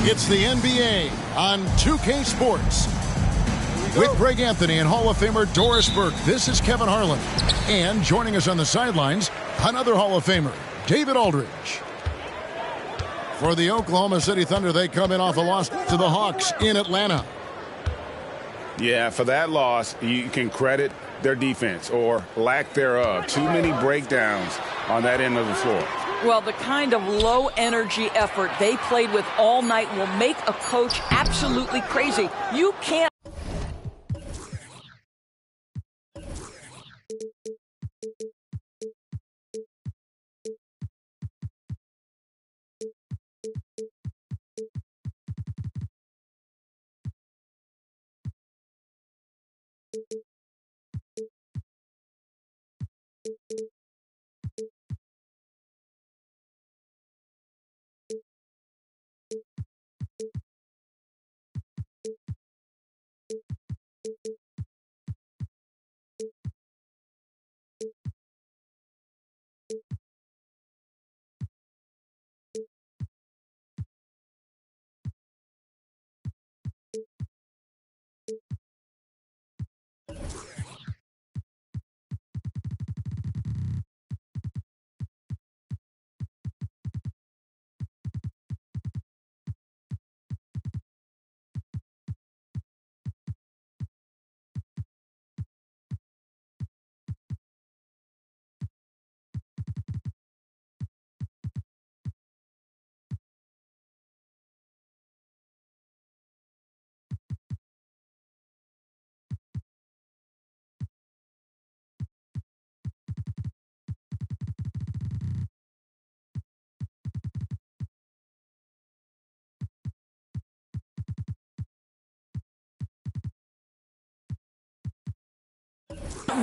It's the NBA on 2K Sports. With Greg Anthony and Hall of Famer Doris Burke, this is Kevin Harlan. And joining us on the sidelines, another Hall of Famer, David Aldridge. For the Oklahoma City Thunder, they come in off a loss to the Hawks in Atlanta. Yeah, for that loss, you can credit their defense or lack thereof. Too many breakdowns on that end of the floor. Well, the kind of low-energy effort they played with all night will make a coach absolutely crazy. You can't.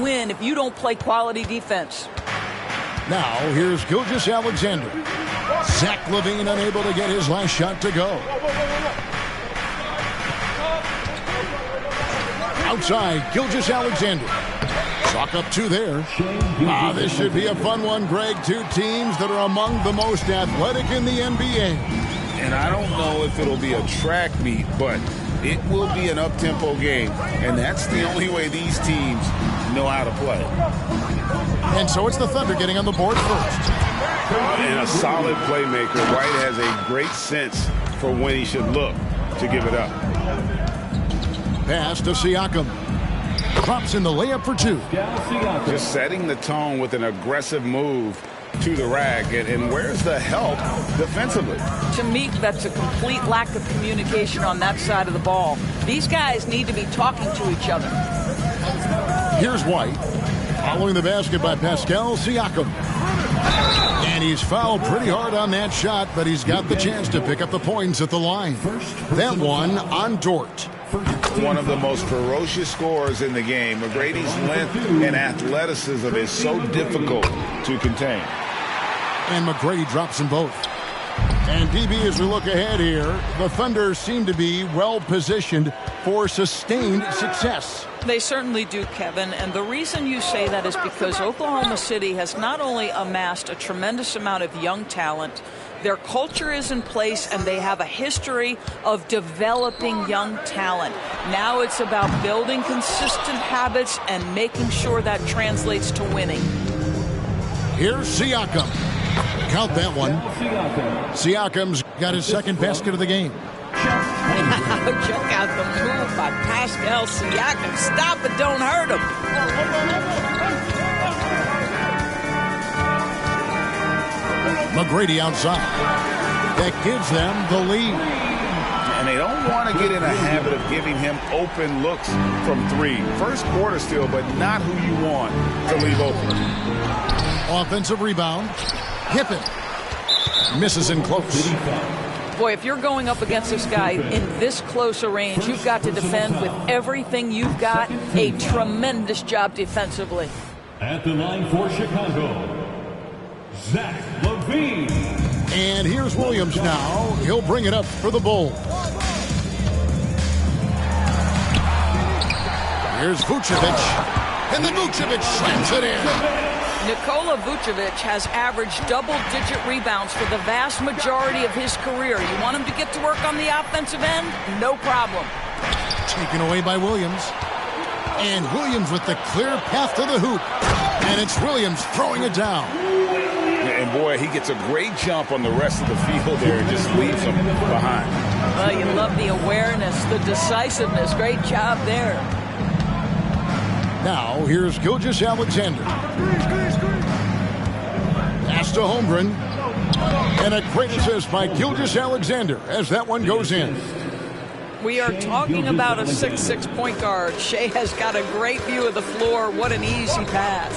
Win if you don't play quality defense. Now, here's Gilgeous-Alexander. Zach LaVine unable to get his last shot to go. Outside, Gilgeous-Alexander. Chalk up two there. This should be a fun one, Greg. Two teams that are among the most athletic in the NBA. And I don't know if it'll be a track meet, but it will be an up-tempo game. And that's the only way these teams know how to play. And so it's the Thunder getting on the board first. And a solid playmaker. White has a great sense for when he should look to give it up. Pass to Siakam. Drops in the layup for two. Just setting the tone with an aggressive move to the rack. And where's the help defensively? To me, that's a complete lack of communication on that side of the ball. These guys need to be talking to each other. Here's White. Following the basket by Pascal Siakam. And he's fouled pretty hard on that shot, but he's got the chance to pick up the points at the line. That one on Dort. One of the most ferocious scorers in the game. McGrady's length and athleticism is so difficult to contain. And McGrady drops them both. And DB, as we look ahead here, the Thunder seem to be well positioned for sustained success. They certainly do, Kevin. And the reason you say that is because Oklahoma City has not only amassed a tremendous amount of young talent, their culture is in place, and they have a history of developing young talent. Now it's about building consistent habits and making sure that translates to winning. Here's Siakam. Count that one. Siakam's got his second basket of the game. Check out the move by Pascal Siakam. Stop it, don't hurt him. McGrady outside. That gives them the lead. And they don't want to get in a habit of giving him open looks from three. First quarter still, but not who you want to leave open. Offensive rebound. Hippen. Misses in close. Boy, if you're going up against this guy in this close a range, you've got to defend with everything you've got. A tremendous job defensively. At the line for Chicago, Zach LaVine. And here's Williams now. He'll bring it up for the Bulls. Here's Vucevic. And then Vucevic slams it in. Nikola Vucevic has averaged double-digit rebounds for the vast majority of his career. You want him to get to work on the offensive end? No problem. Taken away by Williams. And Williams with the clear path to the hoop. And it's Williams throwing it down. And boy, he gets a great jump on the rest of the field there and just leaves them behind. Well, you love the awareness, the decisiveness. Great job there. Now, here's Gilgeous-Alexander. Pass to Holmgren. And a great assist by Gilgeous-Alexander as that one goes in. We are talking about a 6'6" point guard. Shea has got a great view of the floor. What an easy pass.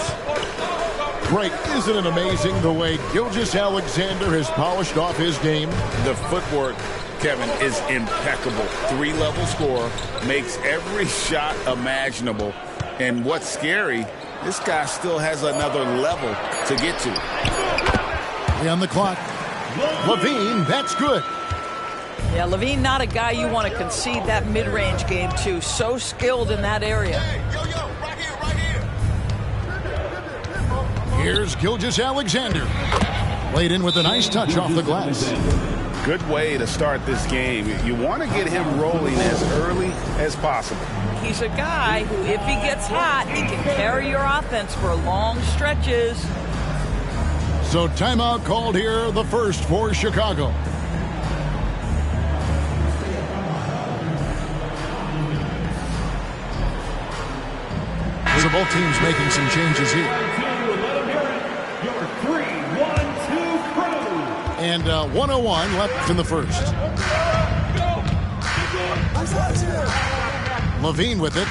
Great. Isn't it amazing the way Gilgeous-Alexander has polished off his game? The footwork, Kevin, is impeccable. 3-level scorer, makes every shot imaginable. And what's scary, this guy still has another level to get to. On the clock. Levine, that's good. Yeah, Levine, not a guy you want to concede that mid-range game to. So skilled in that area. Here's Gilgeous-Alexander. Laid in with a nice touch off the glass. Good way to start this game. You want to get him rolling as early as possible. He's a guy who, if he gets hot, he can carry your offense for long stretches. So timeout called here, the first for Chicago. So both teams making some changes here. And 1:01 left in the first. Levine with it.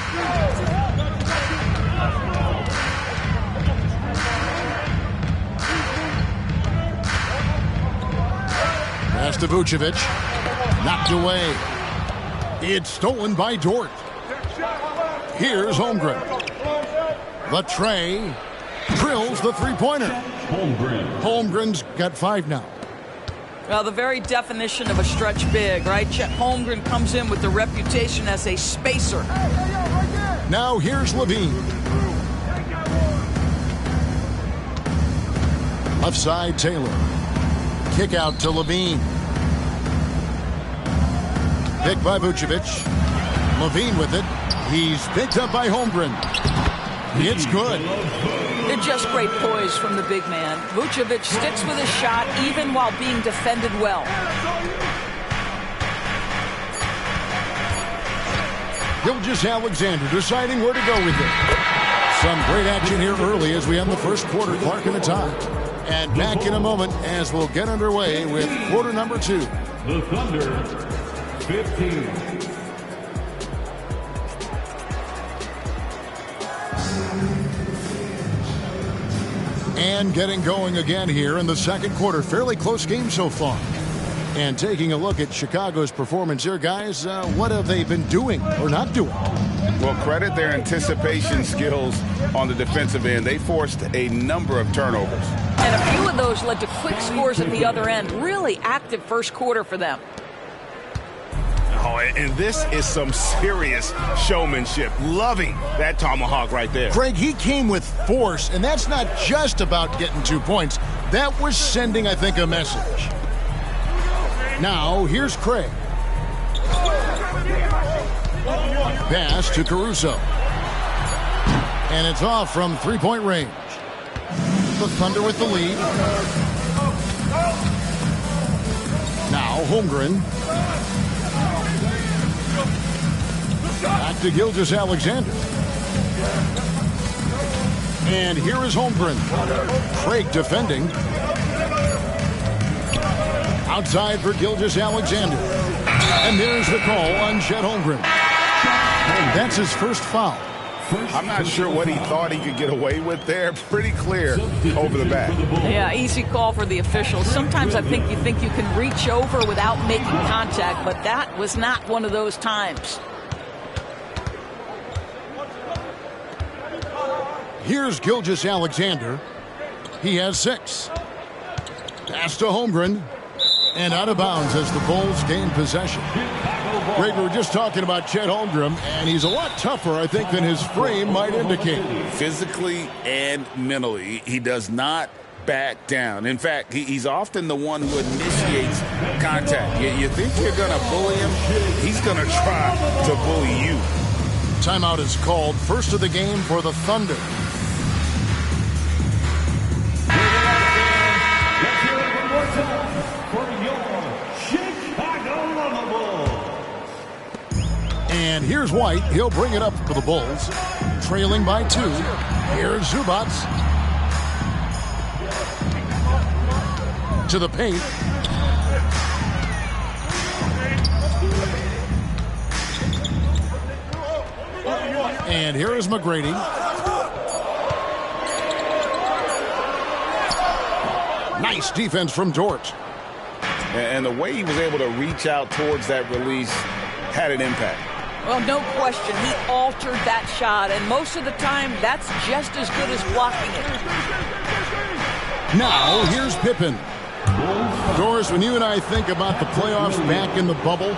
Pass to Vucevic. Knocked away. It's stolen by Dort. Here's Holmgren. Latre drills the three-pointer. Holmgren's got 5 now. Well, the very definition of a stretch big, right? Chet Holmgren comes in with the reputation as a spacer. Now here's Levine. Left side, Taylor. Kick out to Levine. Picked by Vucevic. Levine with it. He's picked up by Holmgren. It's good. They're just great poise from the big man. Vucevic sticks with his shot even while being defended well. Gilgeous-Alexander deciding where to go with it. Some great action here early as we end the first quarter. Clark in a tie. And back in a moment as we'll get underway with quarter number 2. The Thunder, 15. And getting going again here in the second quarter. Fairly close game so far. And taking a look at Chicago's performance here, guys, what have they been doing or not doing? Well, credit their anticipation skills on the defensive end. They forced a number of turnovers. And a few of those led to quick scores at the other end. Really active first quarter for them. Oh, and this is some serious showmanship. Loving that tomahawk right there. Greg, he came with force, and that's not just about getting 2 points. That was sending, I think, a message. Now, here's Craig. Pass to Caruso. And it's off from three-point range. The Thunder with the lead. Now, Holmgren. Back to Gilgeous-Alexander. And here is Holmgren. Craig defending. Outside for Gilgeous-Alexander. And there's the call on Chet Holmgren. That's his first foul. I'm not sure what he thought he could get away with there. Pretty clear over the back. Yeah, easy call for the officials. Sometimes I think you can reach over without making contact, but that was not one of those times. Here's Gilgeous-Alexander. He has 6. Pass to Holmgren. And out of bounds as the Bulls gain possession. Greg, we were just talking about Chet Holmgren, and he's a lot tougher, I think, than his frame might indicate. Physically and mentally, he does not back down. In fact, he's often the one who initiates contact. You think you're going to bully him? He's going to try to bully you. Timeout is called. First of the game for the Thunder. Let's hear it one more time for your Chicago Bulls. And here's White. He'll bring it up for the Bulls. Trailing by 2. Here's Zubats. To the paint. And here is McGrady. Nice defense from Dort. And the way he was able to reach out towards that release had an impact. Well, no question. He altered that shot, and most of the time, that's just as good as blocking it. Now, here's Pippen. Doris, when you and I think about the playoffs back in the bubble,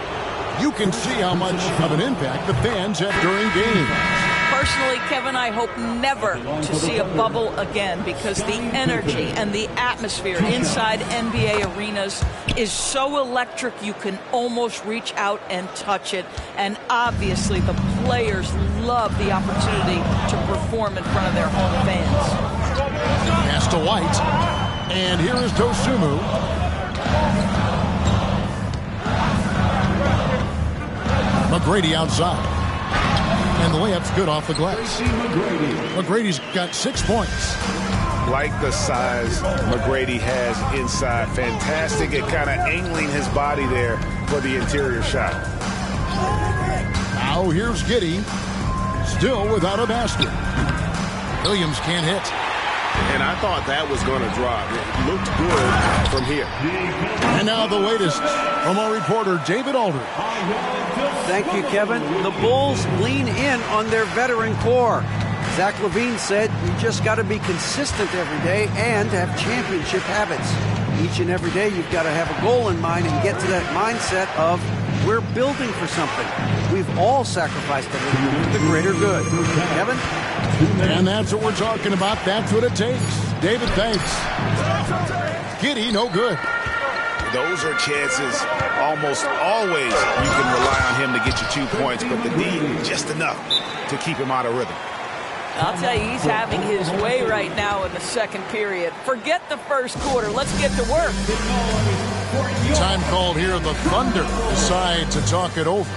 you can see how much of an impact the fans have during games. Personally, Kevin, I hope never to see a bubble again because the energy and the atmosphere inside NBA arenas is so electric you can almost reach out and touch it. And obviously, the players love the opportunity to perform in front of their home fans. Pass to White. And here is Dosunmu. McGrady outside. And the layup's good off the glass. McGrady's got 6 points. Like the size McGrady has inside. Fantastic at kind of angling his body there for the interior shot. Now here's Giddey. Still without a basket. Williams can't hit. And I thought that was going to drop. It looked good from here. And now the latest from our reporter, David Aldridge. Thank you, Kevin. The Bulls lean in on their veteran core. Zach LaVine said you just got to be consistent every day and have championship habits. Each and every day you've got to have a goal in mind and get to that mindset of we're building for something. We've all sacrificed a little for the greater good. Kevin? And that's what we're talking about. That's what it takes. David, thanks. Giddey, no good. Those are chances almost always you can rely on him to get you 2 points, but the D just enough to keep him out of rhythm. I'll tell you, he's having his way right now in the second period. Forget the first quarter. Let's get to work. Time called here. The Thunder decide to talk it over.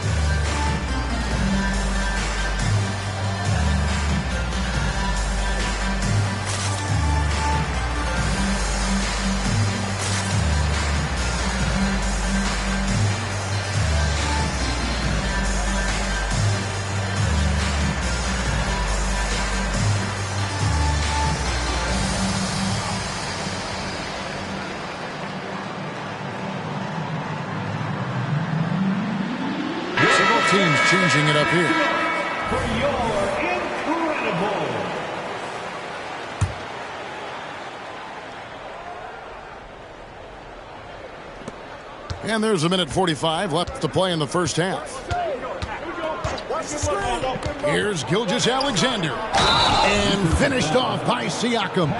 Teams changing it up here. For your incredible. And there's a minute 45 left to play in the first half. Here's Gilgeous-Alexander. And finished off by Siakam.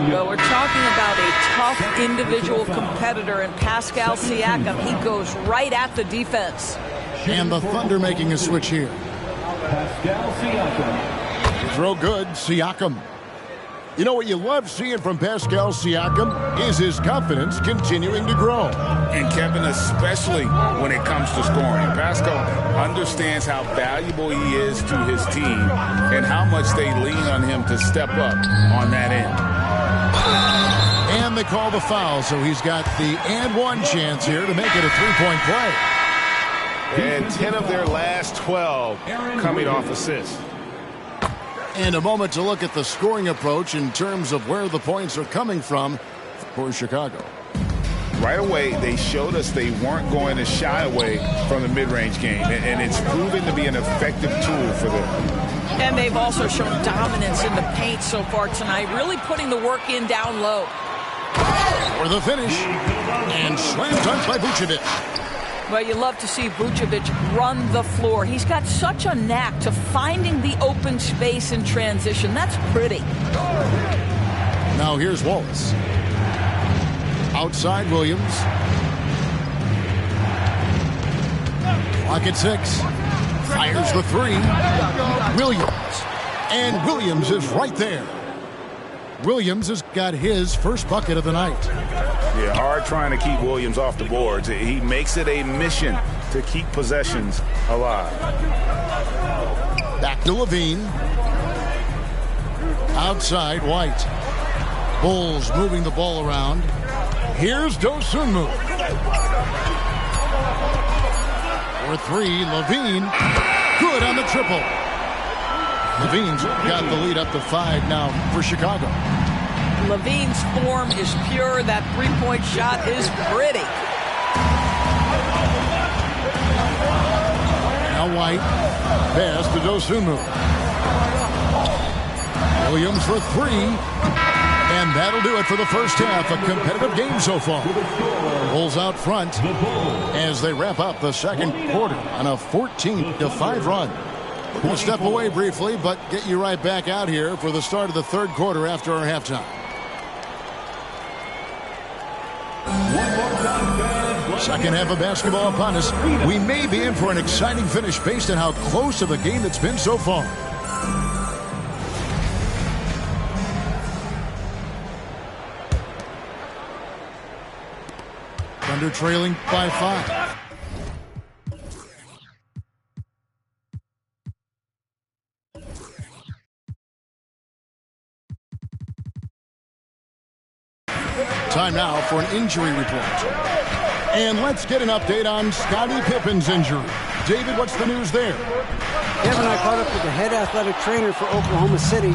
Well, we're talking about a tough individual competitor in Pascal Siakam. He goes right at the defense. And the Thunder making a switch here. Pascal Siakam. Throw good, Siakam. You know what you love seeing from Pascal Siakam is his confidence continuing to grow. And Kevin, especially when it comes to scoring. Pascal understands how valuable he is to his team and how much they lean on him to step up on that end. And they call the foul, so he's got the and one chance here to make it a three-point play. And 10 of their last 12 coming off assists. And a moment to look at the scoring approach in terms of where the points are coming from for Chicago. Right away, they showed us they weren't going to shy away from the mid-range game, and it's proven to be an effective tool for them. And they've also shown dominance in the paint so far tonight, really putting the work in down low. For the finish, and slam dunk by Vucevic. Well, you love to see Vucevic run the floor. He's got such a knack to finding the open space in transition. That's pretty. Now here's Wallace. Outside Williams. Clock at 6. Fires the 3. Williams. And Williams is right there. Williams has got his first bucket of the night. Yeah, hard trying to keep Williams off the boards. He makes it a mission to keep possessions alive. Back to Levine. Outside White. Bulls moving the ball around. Here's Dosunmu. For 3, Levine. Good on the triple. Levine's got the lead up to 5 now for Chicago. Levine's form is pure. That three-point shot is pretty. Now White. Pass to Dosunmu. Williams for 3. And that'll do it for the first half. A competitive game so far. Bulls out front as they wrap up the second quarter on a 14-5 run. We're going to step away briefly, but get you right back out here for the start of the third quarter after our halftime. Second half of basketball upon us. We may be in for an exciting finish based on how close of a game it's been so far. Thunder trailing by 5. Time now for an injury report. And let's get an update on Scottie Pippen's injury. David, what's the news there? Kevin, I caught up with the head athletic trainer for Oklahoma City,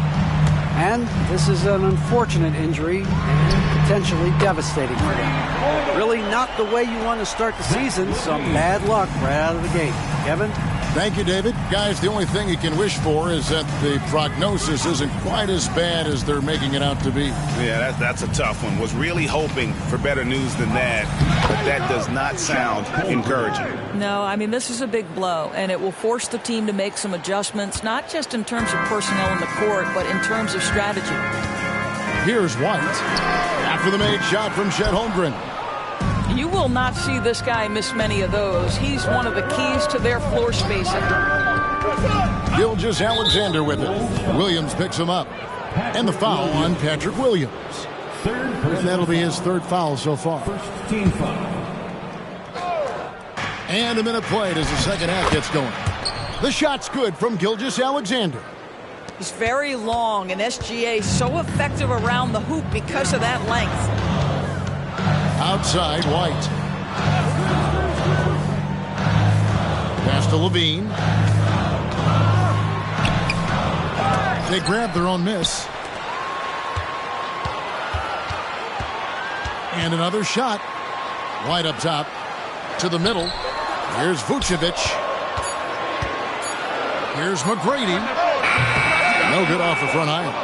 and this is an unfortunate injury and potentially devastating for them. Really not the way you want to start the season, some bad luck right out of the gate. Kevin? Thank you, David. Guys, the only thing you can wish for is that the prognosis isn't quite as bad as they're making it out to be. Yeah, that's a tough one. Was really hoping for better news than that, but that does not sound encouraging. No, I mean, this is a big blow, and it will force the team to make some adjustments, not just in terms of personnel in the court, but in terms of strategy. Here's White. After the made shot from Chet Holmgren. You will not see this guy miss many of those. He's one of the keys to their floor spacing. Gilgeous-Alexander with it. Williams picks him up. And the foul on Patrick Williams. And that'll be his third foul so far. And a minute played as the second half gets going. The shot's good from Gilgeous-Alexander. He's very long, and SGA so effective around the hoop because of that length. Outside White. Pass to Levine. They grab their own miss. And another shot. White up top. To the middle. Here's Vucevic. Here's McGrady. No good off the front iron.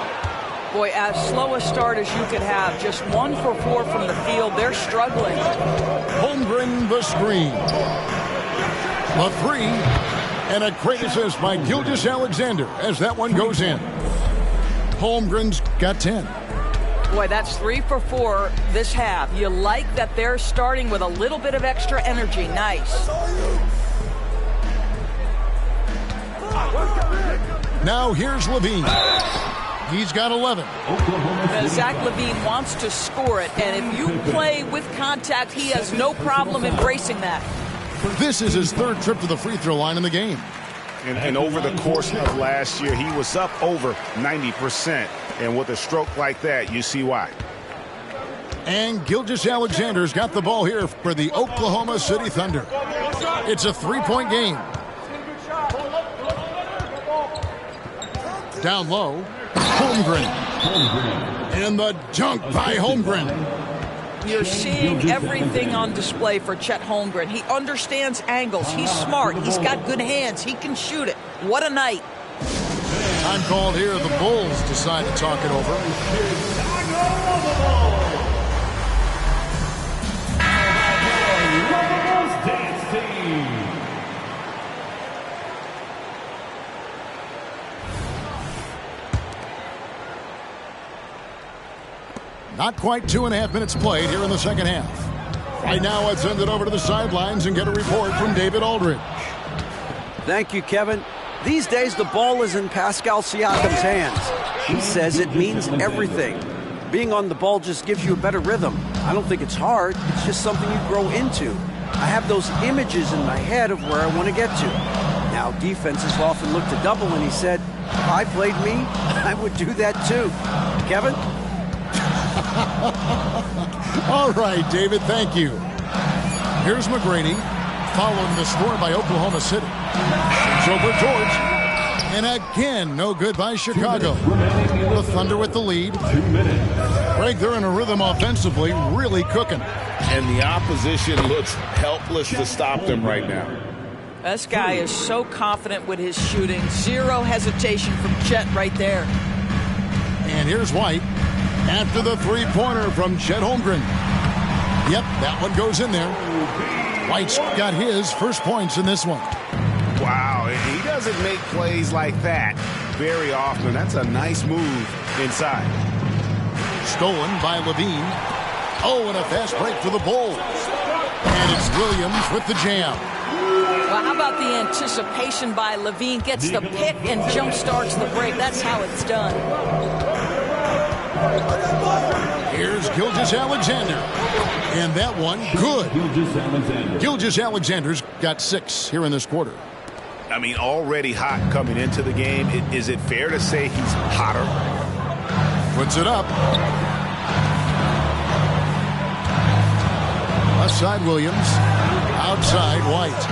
Boy, as slow a start as you could have. Just 1 for 4 from the field. They're struggling. Holmgren the screen. A 3. And a great assist by Gilgeous-Alexander as that one goes in. Holmgren's got 10. Boy, that's 3 for 4 this half. You like that they're starting with a little bit of extra energy. Nice. Now here's Levine. He's got 11. Zach LaVine wants to score it, and if you play with contact, he has no problem embracing that. This is his third trip to the free throw line in the game. And over the course of last year, he was up over 90%. And with a stroke like that, you see why. And Gilgeous-Alexander's got the ball here for the Oklahoma City Thunder. It's a 3-point game. Down low, Holmgren. And the dunk by Holmgren. You're seeing everything on display for Chet Holmgren. He understands angles. He's smart. He's got good hands. He can shoot it. What a night. Time called here. The Bulls decide to talk it over. Not quite 2.5 minutes played here in the second half. Right now, let's send it over to the sidelines and get a report from David Aldridge. Thank you, Kevin. These days, the ball is in Pascal Siakam's hands. He says it means everything. Being on the ball just gives you a better rhythm. I don't think it's hard. It's just something you grow into. I have those images in my head of where I want to get to. Now, defenses often look to double, and he said, if I played me, I would do that too. Kevin? All right, David, thank you. Here's McGrady, following the score by Oklahoma City. It's over George. And again, no good by Chicago. The Thunder with the lead. Greg, they're in a rhythm offensively, really cooking. And the opposition looks helpless to stop them right now. This guy is so confident with his shooting. Zero hesitation from Chet right there. And here's White after the three-pointer from Chet Holmgren. Yep, that one goes in there. White's got his first points in this one. Wow, he doesn't make plays like that very often. That's a nice move inside. Stolen by Levine. Oh, and a fast break for the Bulls. And it's Williams with the jam. Well, how about the anticipation by Levine? Gets the pick and jump starts the break. That's how it's done. Here's Gilgeous-Alexander. And that one, good. Gilgeous-Alexander's got 6 here in this quarter. I mean, already hot coming into the game. Is it fair to say he's hotter? Puts it up. Left side Williams. Outside White.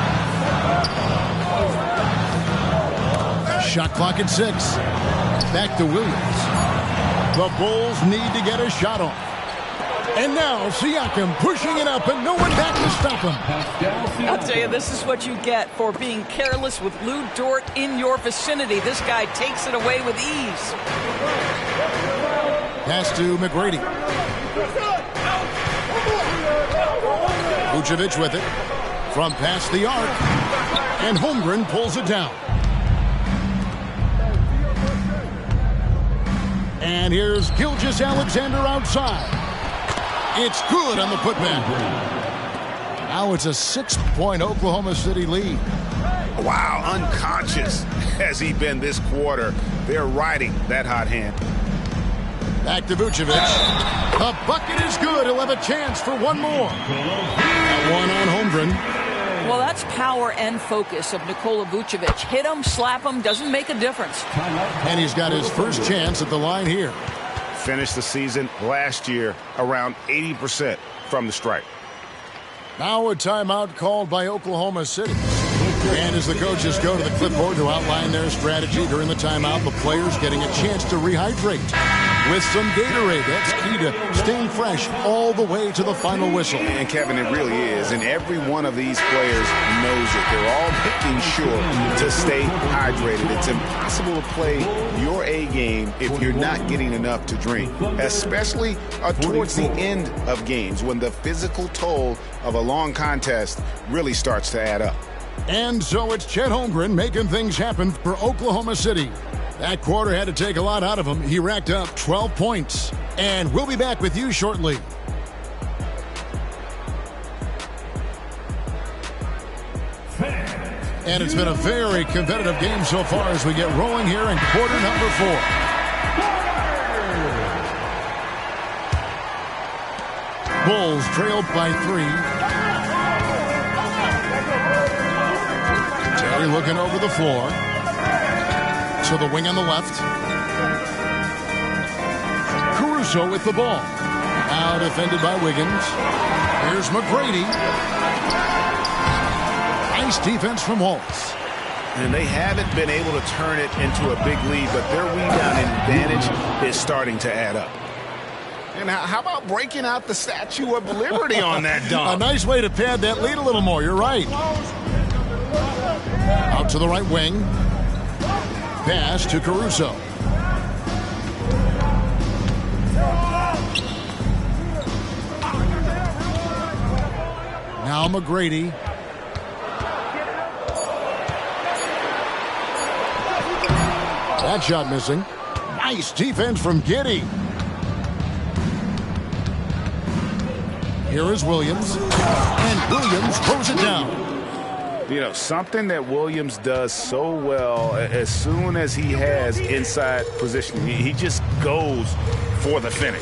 Shot clock at 6. Back to Williams. The Bulls need to get a shot off. And now Siakam pushing it up and no one back to stop him. I'll tell you, this is what you get for being careless with Lou Dort in your vicinity. This guy takes it away with ease. Pass to McGrady. Vucevic with it from past the arc. And Holmgren pulls it down. And here's Gilgeous-Alexander outside. It's good on the putback. Now it's a 6-point Oklahoma City lead. Wow, unconscious has he been this quarter. They're riding that hot hand. Back to Vucevic. The bucket is good. He'll have a chance for one more. That one on Holmgren. Well, that's power and focus of Nikola Vucevic. Hit him, slap him, doesn't make a difference. And he's got his first chance at the line here. Finished the season last year around 80% from the stripe. Now a timeout called by Oklahoma City. And as the coaches go to the clipboard to outline their strategy during the timeout, the players getting a chance to rehydrate with some Gatorade. That's key to staying fresh all the way to the final whistle. And Kevin, it really is. And every one of these players knows it. They're all making sure to stay hydrated. It's impossible to play your A game if you're not getting enough to drink, especially towards the end of games when the physical toll of a long contest really starts to add up. And so it's Chet Holmgren making things happen for Oklahoma City. That quarter had to take a lot out of him. He racked up 12 points. And we'll be back with you shortly. And it's been a very competitive game so far as we get rolling here in quarter number 4. Bulls trailed by 3. Terry looking over the floor. To the wing on the left. Caruso with the ball. Now defended by Wiggins. Here's McGrady. Nice defense from Wallace. And they haven't been able to turn it into a big lead, but their rebounding advantage is starting to add up. And how about breaking out the Statue of Liberty on that dunk? A nice way to pad that lead a little more. You're right. Out to the right wing. Pass to Caruso. Now McGrady. That shot missing. Nice defense from Giddey. Here is Williams. And Williams throws it down. You know, something that Williams does so well, as soon as he has inside positioning, he just goes for the finish.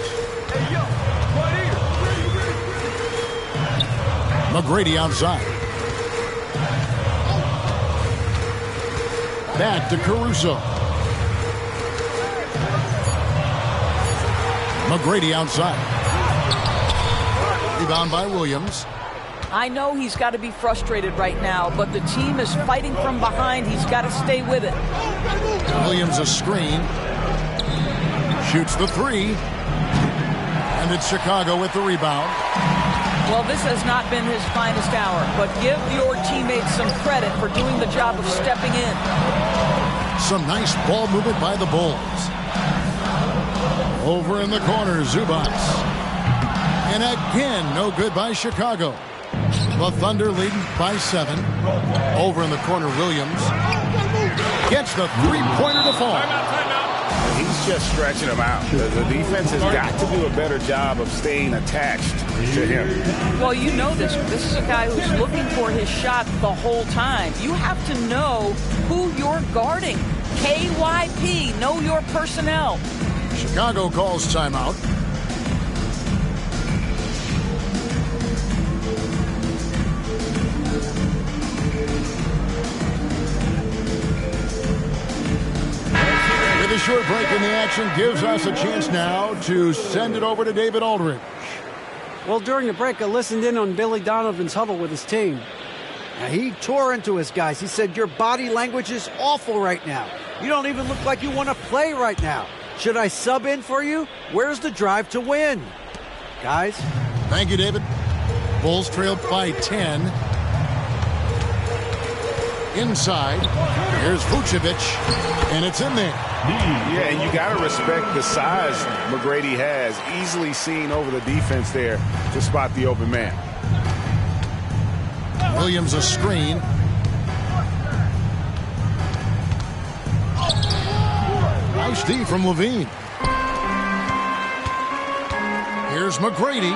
McGrady outside. Back to Caruso. McGrady outside. Rebound by Williams. I know he's got to be frustrated right now, but the team is fighting from behind. He's got to stay with it. Williams a screen. Shoots the three. And it's Chicago with the rebound. Well, this has not been his finest hour, but give your teammates some credit for doing the job of stepping in. Some nice ball movement by the Bulls. Over in the corner, Zubac. And again, no good by Chicago. The Thunder leading by 7. Over in the corner, Williams gets the three-pointer to fall. He's just stretching him out. The defense has got to do a better job of staying attached to him. Well, you know this. This is a guy who's looking for his shot the whole time. You have to know who you're guarding. KYP, know your personnel. Chicago calls timeout. With a short break in the action gives us a chance now to send it over to David Aldridge. Well, during the break, I listened in on Billy Donovan's huddle with his team. Now, he tore into his guys. He said, your body language is awful right now. You don't even look like you want to play right now. Should I sub in for you? Where's the drive to win? Guys? Thank you, David. Bulls trail by 10. Inside. Here's Vucevic. And it's in there. Yeah, and you got to respect the size McGrady has. Easily seen over the defense there to spot the open man. Williams a screen. Nice D from Levine. Here's McGrady.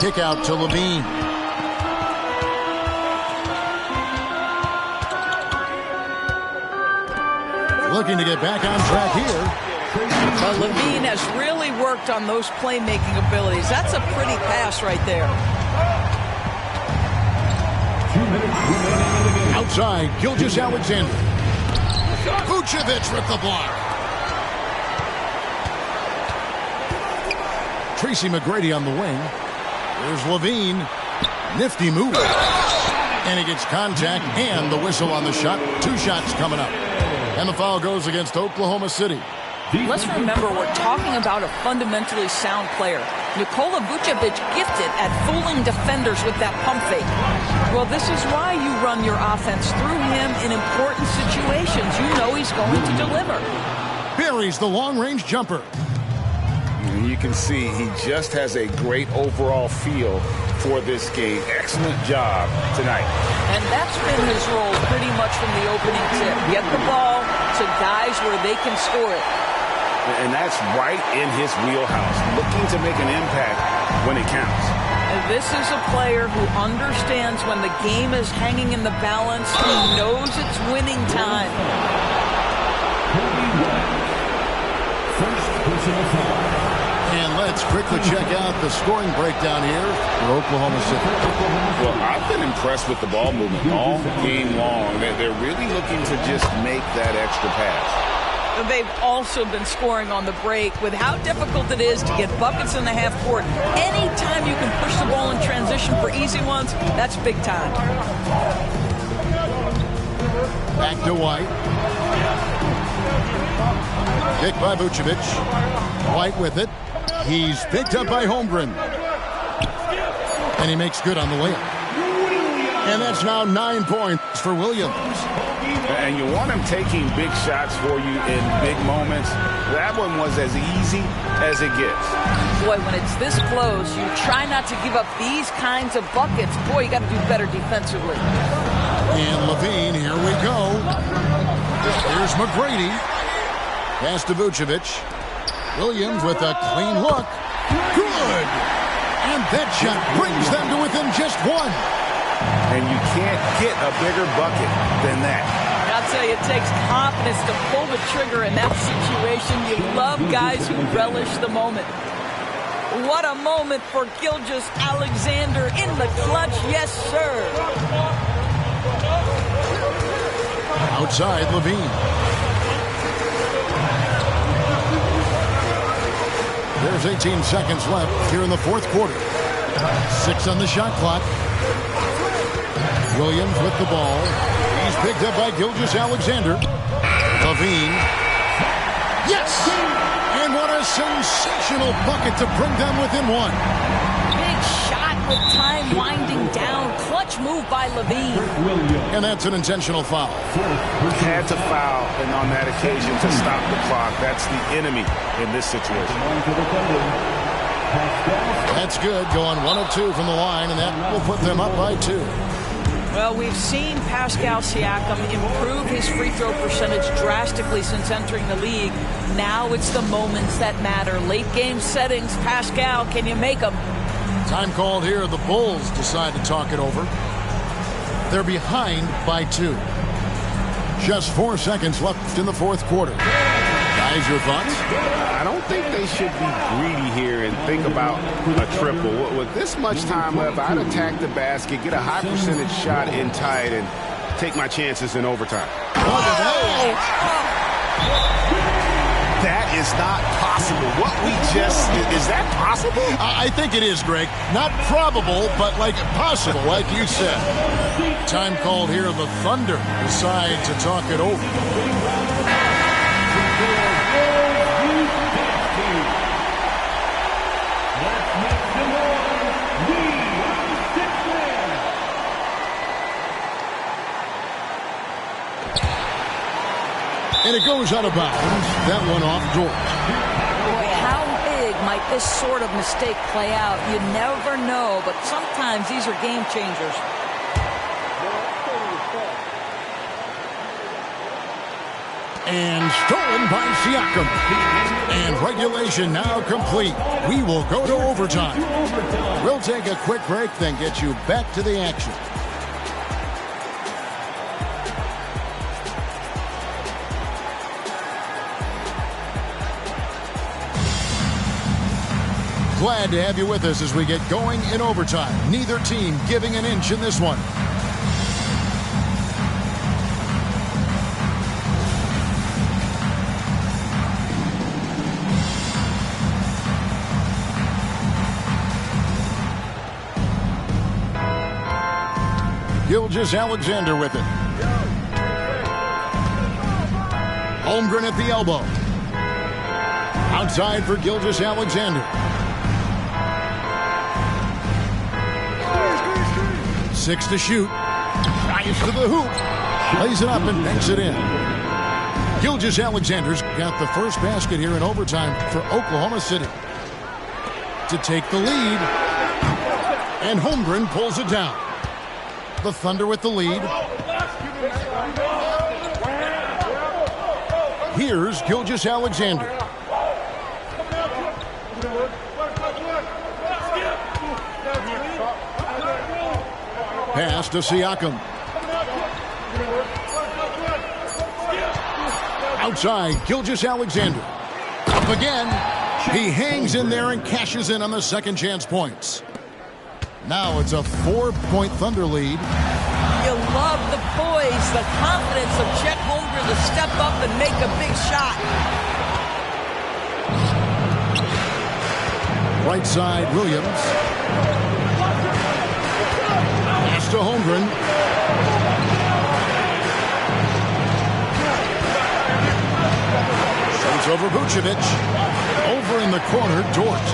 Kick out to Levine. Looking to get back on track here. Well, Levine has really worked on those playmaking abilities. That's a pretty pass right there. Outside, Gilgeous-Alexander. Vucevic with the block. Tracy McGrady on the wing. There's Levine. Nifty move. And he gets contact and the whistle on the shot. 2 shots coming up. And the foul goes against Oklahoma City. Let's remember we're talking about a fundamentally sound player. Nikola Vucevic gifted at fooling defenders with that pump fake. Well, this is why you run your offense through him in important situations. You know he's going to deliver. Buries the long-range jumper. And you can see he just has a great overall feel for this game. Excellent job tonight. And that's been his role pretty much from the opening tip. Get the ball to guys where they can score it. And that's right in his wheelhouse, looking to make an impact when it counts. And this is a player who understands when the game is hanging in the balance. He knows it's winning time. First personal foul. And let's quickly check out the scoring breakdown here for Oklahoma City. Well, I've been impressed with the ball movement all game long. They're really looking to just make that extra pass. They've also been scoring on the break with how difficult it is to get buckets in the half court. Anytime you can push the ball in transition for easy ones, that's big time. Back to White. Kick by Vucevic. White with it. He's picked up by Holmgren. And he makes good on the layup. And that's now 9 points for Williams. And you want him taking big shots for you in big moments. That one was as easy as it gets. Boy, when it's this close, you try not to give up these kinds of buckets. Boy, you got to do better defensively. And Levine, here we go. Here's McGrady. Pass to Vucevic. Williams with a clean look. Good. And that shot brings them to within just one. And you can't get a bigger bucket than that. I'll tell you, it takes confidence to pull the trigger in that situation. You love guys who relish the moment. What a moment for Gilgeous-Alexander in the clutch. Yes, sir. Outside, Levine. There's 18 seconds left here in the fourth quarter. 6 on the shot clock. Williams with the ball. He's picked up by Gilgeous-Alexander. Levine. Yes! And what a sensational bucket to bring them within one. Big shot with time winding down. Clutch move by Levine. And that's an intentional foul. Had to foul, and on that occasion to stop the clock. That's the enemy in this situation. That's good. Going 1 of 2 from the line, and that will put them up by 2. Well, we've seen Pascal Siakam improve his free throw percentage drastically since entering the league. Now it's the moments that matter. Late game settings. Pascal, can you make them? Time called here. The Bulls decide to talk it over. They're behind by 2. Just 4 seconds left in the fourth quarter. Guys, your thoughts? I don't think they should be greedy here and think about a triple. With this much time left, I'd attack the basket, get a high percentage shot in tight, and take my chances in overtime. That is not possible. What we just... Is that possible? I think it is, Greg. Not probable, but like possible, like you said. Time called here. The Thunder decide to talk it over. And it goes out of bounds. That one off George. How big might this sort of mistake play out? You never know, but sometimes these are game changers. And stolen by Siakam. And regulation now complete. We will go to overtime. We'll take a quick break, then get you back to the action. Glad to have you with us as we get going in overtime. Neither team giving an inch in this one. Gilgeous-Alexander with it. Holmgren at the elbow. Outside for Gilgeous-Alexander. 6 to shoot. Drives to the hoop. Lays it up and banks it in. Gilgeous-Alexander's got the first basket here in overtime for Oklahoma City to take the lead. And Holmgren pulls it down. The Thunder with the lead. Here's Gilgeous-Alexander. Pass to Siakam. Outside, Gilgeous-Alexander. Up again. He hangs in there and cashes in on the second chance points. Now it's a 4-point Thunder lead. You love the poise, the confidence of Chet Holmgren to step up and make a big shot. Right side, Williams. Pass to Holmgren. Shoots over Vucevic. Over in the corner, Dort.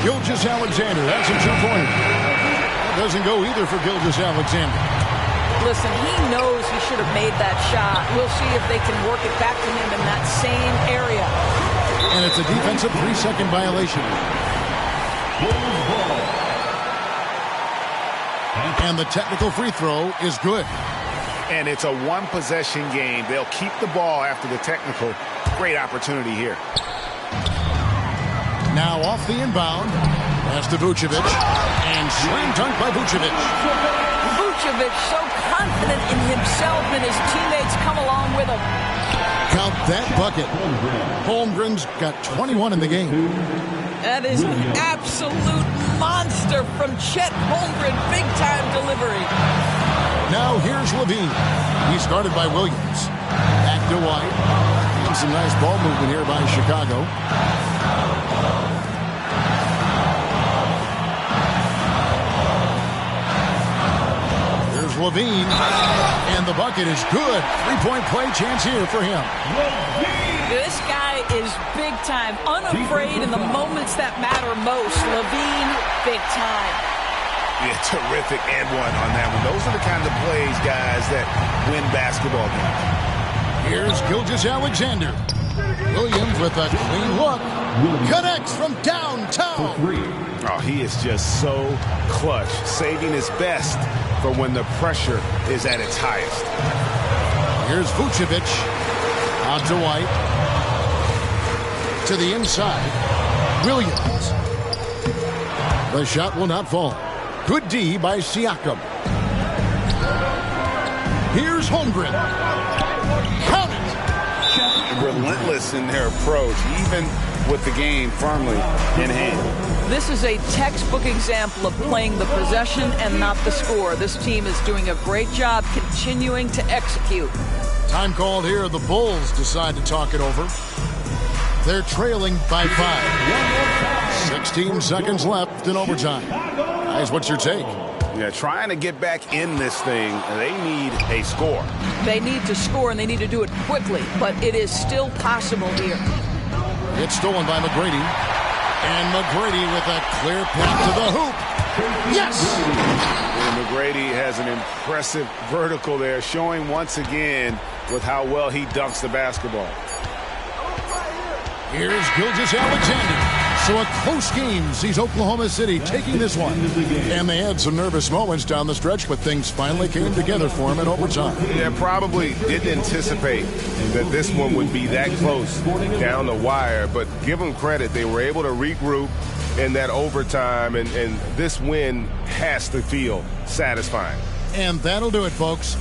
Gilgeous-Alexander, that's a two-pointer. That doesn't go either for Gilgeous-Alexander. Listen, he knows he should have made that shot. We'll see if they can work it back to him in that same area. And it's a defensive 3-second violation. And the technical free throw is good. And it's a one-possession game. They'll keep the ball after the technical. Great opportunity here. Now off the inbound. Pass to Vucevic. And slam dunk by Vucevic. Vucevic so confident in himself, and his teammates come along with him. Count that bucket. Holmgren's got 21 in the game. That is an absolute monster from Chet Holmgren. Big-time delivery. Now here's Levine. He's guarded by Williams. Back to White. And some nice ball movement here by Chicago. Here's Levine. And the bucket is good. Three-point play chance here for him. This guy is big time, unafraid in the moments that matter most. Levine, big time. Yeah, terrific and one on that one. Those are the kind of plays, guys, that win basketball games. Here's Gilgeous-Alexander. Williams with a clean look. Connects from downtown. Oh, he is just so clutch, saving his best for when the pressure is at its highest. Here's Vucevic. Out to White. To the inside. Williams. The shot will not fall. Good D by Siakam. Here's Holmgren. Count it. Relentless in their approach, even with the game firmly in hand. This is a textbook example of playing the possession and not the score. This team is doing a great job continuing to execute. Time called here. The Bulls decide to talk it over. They're trailing by 5. 16 seconds left in overtime. Guys, what's your take? Yeah, trying to get back in this thing, they need a score. They need to score, and they need to do it quickly, but it is still possible here. It's stolen by McGrady. And McGrady with a clear path to the hoop. Yes! And McGrady has an impressive vertical there, showing once again with how well he dunks the basketball. Here's Gilgeous-Alexander. So a close game sees Oklahoma City taking this one. And they had some nervous moments down the stretch, but things finally came together for them in overtime. Yeah, probably didn't anticipate that this one would be that close down the wire, but give them credit. They were able to regroup in that overtime, and this win has to feel satisfying. And that'll do it, folks.